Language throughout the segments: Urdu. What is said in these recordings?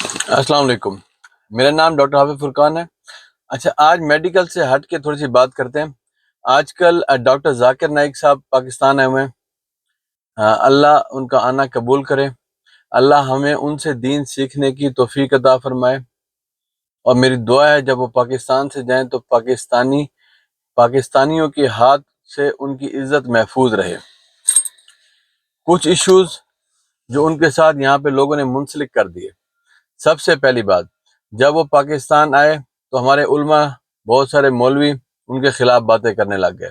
السلام علیکم، میرا نام ڈاکٹر حافظ فرقان ہے۔ اچھا، آج میڈیکل سے ہٹ کے تھوڑی سی بات کرتے ہیں۔ آج کل ڈاکٹر ذاکر نائک صاحب پاکستان آئے ہوئے ہیں۔ اللہ ان کا آنا قبول کرے، اللہ ہمیں ان سے دین سیکھنے کی توفیق عطا فرمائے، اور میری دعا ہے جب وہ پاکستان سے جائیں تو پاکستانیوں کے ہاتھ سے ان کی عزت محفوظ رہے۔ کچھ ایشوز جو ان کے ساتھ یہاں پہ لوگوں نے منسلک کر دیے۔ سب سے پہلی بات، جب وہ پاکستان آئے تو ہمارے علماء، بہت سارے مولوی ان کے خلاف باتیں کرنے لگ گئے۔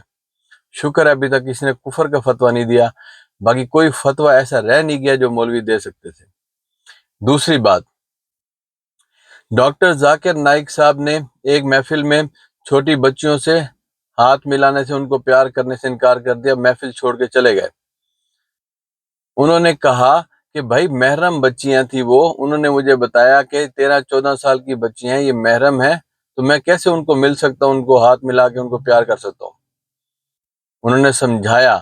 شکر ہے ابھی تک کسی نے کفر کا فتویٰ نہیں دیا، باقی کوئی فتویٰ ایسا رہ نہیں گیا جو مولوی دے سکتے تھے۔ دوسری بات، ڈاکٹر ذاکر نائک صاحب نے ایک محفل میں چھوٹی بچیوں سے ہاتھ ملانے سے، ان کو پیار کرنے سے انکار کر دیا، محفل چھوڑ کے چلے گئے۔ انہوں نے کہا کہ بھائی محرم بچیاں تھی وہ، انہوں نے مجھے بتایا کہ 13-14 سال کی بچیاں ہیں، یہ محرم ہیں، تو میں کیسے ان کو مل سکتا ہوں، ان کو ہاتھ ملا کے ان کو پیار کر سکتا ہوں۔ انہوں نے سمجھایا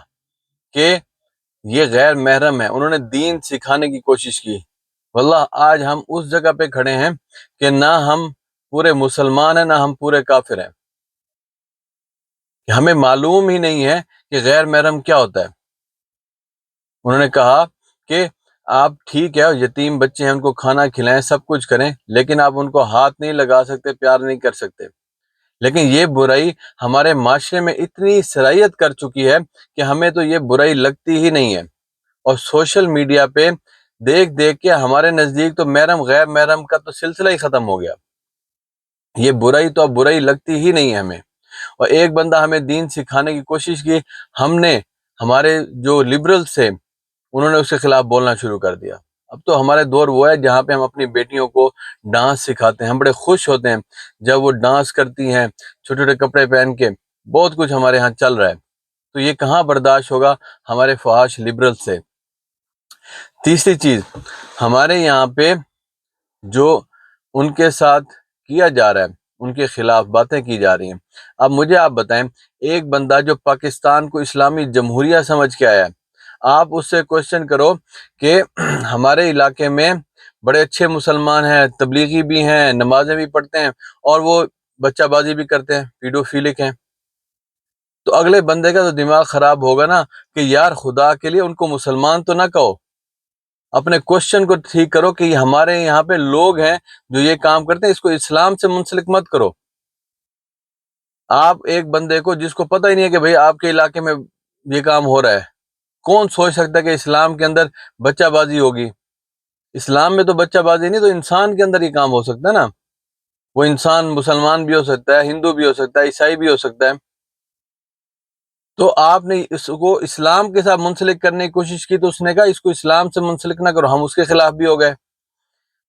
کہ یہ غیر محرم ہے، انہوں نے دین سکھانے کی کوشش کی۔ واللہ آج ہم اس جگہ پہ کھڑے ہیں کہ نہ ہم پورے مسلمان ہیں نہ ہم پورے کافر ہیں، کہ ہمیں معلوم ہی نہیں ہے کہ غیر محرم کیا ہوتا ہے۔ انہوں نے کہا کہ آپ ٹھیک ہے، یتیم بچے ہیں، ان کو کھانا کھلائیں، سب کچھ کریں، لیکن آپ ان کو ہاتھ نہیں لگا سکتے، پیار نہیں کر سکتے۔ لیکن یہ برائی ہمارے معاشرے میں اتنی سرایت کر چکی ہے کہ ہمیں تو یہ برائی لگتی ہی نہیں ہے، اور سوشل میڈیا پہ دیکھ دیکھ کے ہمارے نزدیک تو محرم غیر محرم کا تو سلسلہ ہی ختم ہو گیا۔ یہ برائی تو اب برائی لگتی ہی نہیں ہے ہمیں۔ اور ایک بندہ ہمیں دین سکھانے کی کوشش کی، ہم نے، ہمارے جو لبرلز تھے انہوں نے اس کے خلاف بولنا شروع کر دیا۔ اب تو ہمارے دور وہ ہے جہاں پہ ہم اپنی بیٹیوں کو ڈانس سکھاتے ہیں، ہم بڑے خوش ہوتے ہیں جب وہ ڈانس کرتی ہیں چھوٹے چھوٹے کپڑے پہن کے، بہت کچھ ہمارے ہاں چل رہا ہے۔ تو یہ کہاں برداشت ہوگا ہمارے فحاش لبرل سے۔ تیسری چیز، ہمارے یہاں پہ جو ان کے ساتھ کیا جا رہا ہے، ان کے خلاف باتیں کی جا رہی ہیں۔ اب مجھے آپ بتائیں، ایک بندہ جو پاکستان کو اسلامی جمہوریہ سمجھ کے آیا ہے، آپ اس سے کوشچن کرو کہ ہمارے علاقے میں بڑے اچھے مسلمان ہیں، تبلیغی بھی ہیں، نمازیں بھی پڑھتے ہیں، اور وہ بچہ بازی بھی کرتے ہیں، پیڈوفیلک ہیں، تو اگلے بندے کا تو دماغ خراب ہوگا نا کہ یار خدا کے لیے ان کو مسلمان تو نہ کہو، اپنے کوشچن کو ٹھیک کرو کہ ہمارے یہاں پہ لوگ ہیں جو یہ کام کرتے ہیں، اس کو اسلام سے منسلک مت کرو۔ آپ ایک بندے کو جس کو پتہ ہی نہیں ہے کہ بھئی آپ کے علاقے میں یہ کام ہو رہا ہے، کون سوچ سکتا ہے کہ اسلام کے اندر بچہ بازی ہوگی؟ اسلام میں تو بچہ بازی نہیں، تو انسان کے اندر یہ کام ہو سکتا ہے نا۔ وہ انسان مسلمان بھی ہو سکتا ہے، ہندو بھی ہو سکتا ہے، عیسائی بھی ہو سکتا ہے۔ تو آپ نے اس کو اسلام کے ساتھ منسلک کرنے کی کوشش کی، تو اس نے کہا اس کو اسلام سے منسلک نہ کرو، ہم اس کے خلاف بھی ہو گئے۔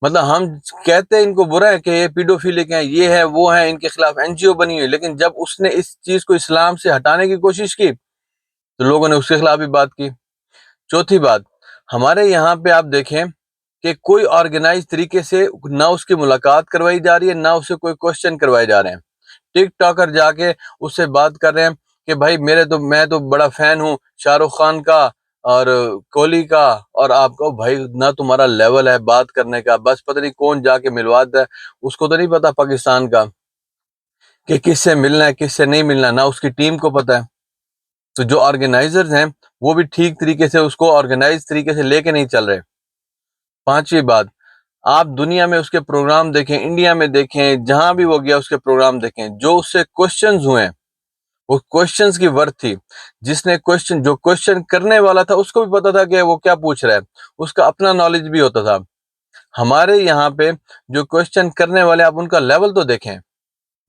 مطلب ہم کہتے ہیں ان کو برا ہے کہ یہ پیڈوفیلک ہیں، یہ ہے وہ ہیں، ان کے خلاف NGO بنی ہوئی، لیکن جب اس نے اس چیز کو اسلام سے ہٹانے کی کوشش کی تو لوگوں نے اس کے خلاف بھی بات کی۔ چوتھی بات، ہمارے یہاں پہ آپ دیکھیں کہ کوئی آرگنائز طریقے سے نہ اس کی ملاقات کروائی جا رہی ہے، نہ اسے کوئی کوشچن کروائے جا رہے ہیں۔ ٹک ٹاکر جا کے اس سے بات کر رہے ہیں کہ بھائی میں تو بڑا فین ہوں شاہ رخ خان کا اور کوہلی کا، اور آپ کو بھائی نہ تمہارا لیول ہے بات کرنے کا، بس پتہ نہیں کون جا کے ملواتا ہے، اس کو تو نہیں پتا پاکستان کا کہ کس سے ملنا ہے کس سے نہیں ملنا، نہ اس کی ٹیم کو پتا ہے۔ تو جو آرگنائزرز ہیں وہ بھی ٹھیک طریقے سے اس کو آرگنائز طریقے سے لے کے نہیں چل رہے۔ پانچویں بات، آپ دنیا میں اس کے پروگرام دیکھیں، انڈیا میں دیکھیں، جہاں بھی وہ گیا اس کے پروگرام دیکھیں، جو اس سے کوشچنز ہوئے ہیں وہ کوشچنز کی ورتھ تھی۔ جس نے جو کوشچن کرنے والا تھا اس کو بھی پتا تھا کہ وہ کیا پوچھ رہا ہے، اس کا اپنا نالج بھی ہوتا تھا۔ ہمارے یہاں پہ جو کوشچن کرنے والے، آپ ان کا لیول تو دیکھیں،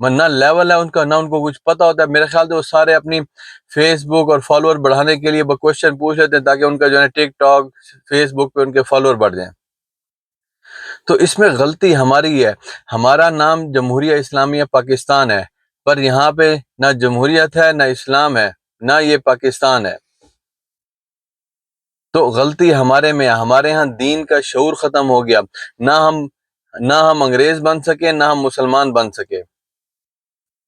نہ لیول ہے ان کا، نہ ان کو کچھ پتا ہوتا ہے۔ میرے خیال سے وہ سارے اپنی فیس بک اور فالوور بڑھانے کے لیے کوشچن پوچھ لیتے ہیں تاکہ ان کا جو ہے ٹک ٹاک فیس بک پہ ان کے فالوور بڑھ جائیں۔ تو اس میں غلطی ہماری ہے۔ ہمارا نام جمہوریہ اسلامیہ پاکستان ہے، پر یہاں پہ نہ جمہوریت ہے نہ اسلام ہے، نہ یہ پاکستان ہے۔ تو غلطی ہمارے میں ہے، ہمارے ہاں دین کا شعور ختم ہو گیا، نہ ہم انگریز بن سکے نہ ہم مسلمان بن سکے۔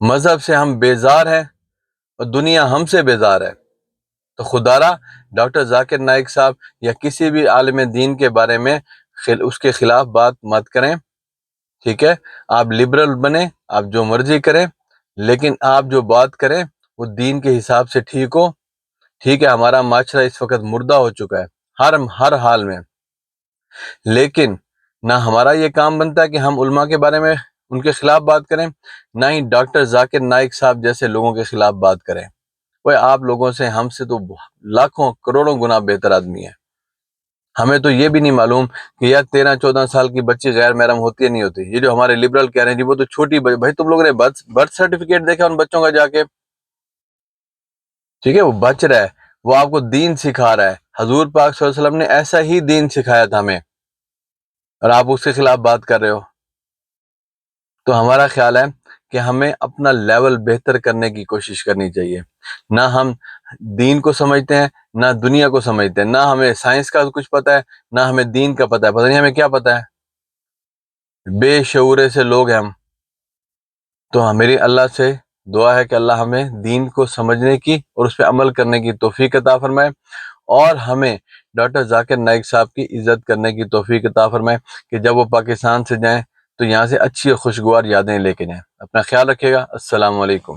مذہب سے ہم بیزار ہیں اور دنیا ہم سے بیزار ہے۔ تو خدا را ڈاکٹر ذاکر نائک صاحب یا کسی بھی عالم دین کے بارے میں اس کے خلاف بات مت کریں، ٹھیک ہے؟ آپ لبرل بنیں، آپ جو مرضی کریں، لیکن آپ جو بات کریں وہ دین کے حساب سے ٹھیک ہو، ٹھیک ہے؟ ہمارا معاشرہ اس وقت مردہ ہو چکا ہے ہر حال میں، لیکن نہ ہمارا یہ کام بنتا ہے کہ ہم علماء کے بارے میں ان کے خلاف بات کریں، نہ ہی ڈاکٹر ذاکر نائک صاحب جیسے لوگوں کے خلاف بات کریں۔ وہ آپ لوگوں سے، ہم سے تو لاکھوں کروڑوں گنا بہتر آدمی ہے۔ ہمیں تو یہ بھی نہیں معلوم کہ یار 13-14 سال کی بچی غیر محرم ہوتی ہے نہیں ہوتی۔ یہ جو ہمارے لبرل کہہ رہے ہیں جی وہ تو چھوٹی بھائی تم لوگوں نے برتھ سرٹیفکیٹ دیکھا ان بچوں کا جا کے؟ ٹھیک ہے، وہ بچ رہا ہے، وہ آپ کو دین سکھا رہا ہے، حضور پاک صلی اللہ علیہ وسلم نے ایسا ہی دین سکھایا تھا ہمیں، اور آپ اس کے خلاف بات کر رہے ہو۔ تو ہمارا خیال ہے کہ ہمیں اپنا لیول بہتر کرنے کی کوشش کرنی چاہیے۔ نہ ہم دین کو سمجھتے ہیں، نہ دنیا کو سمجھتے ہیں، نہ ہمیں سائنس کا کچھ پتہ ہے، نہ ہمیں دین کا پتہ ہے، پتہ نہیں ہمیں کیا پتہ ہے، بے شعورے سے لوگ ہیں ہم۔ تو میری اللہ سے دعا ہے کہ اللہ ہمیں دین کو سمجھنے کی اور اس پہ عمل کرنے کی توفیق عطا فرمائے، اور ہمیں ڈاکٹر ذاکر نائک صاحب کی عزت کرنے کی توفیق عطا فرمائے کہ جب وہ پاکستان سے جائیں تو یہاں سے اچھی اور خوشگوار یادیں لے کے جائیں۔ اپنا خیال رکھیے گا۔ السلام علیکم۔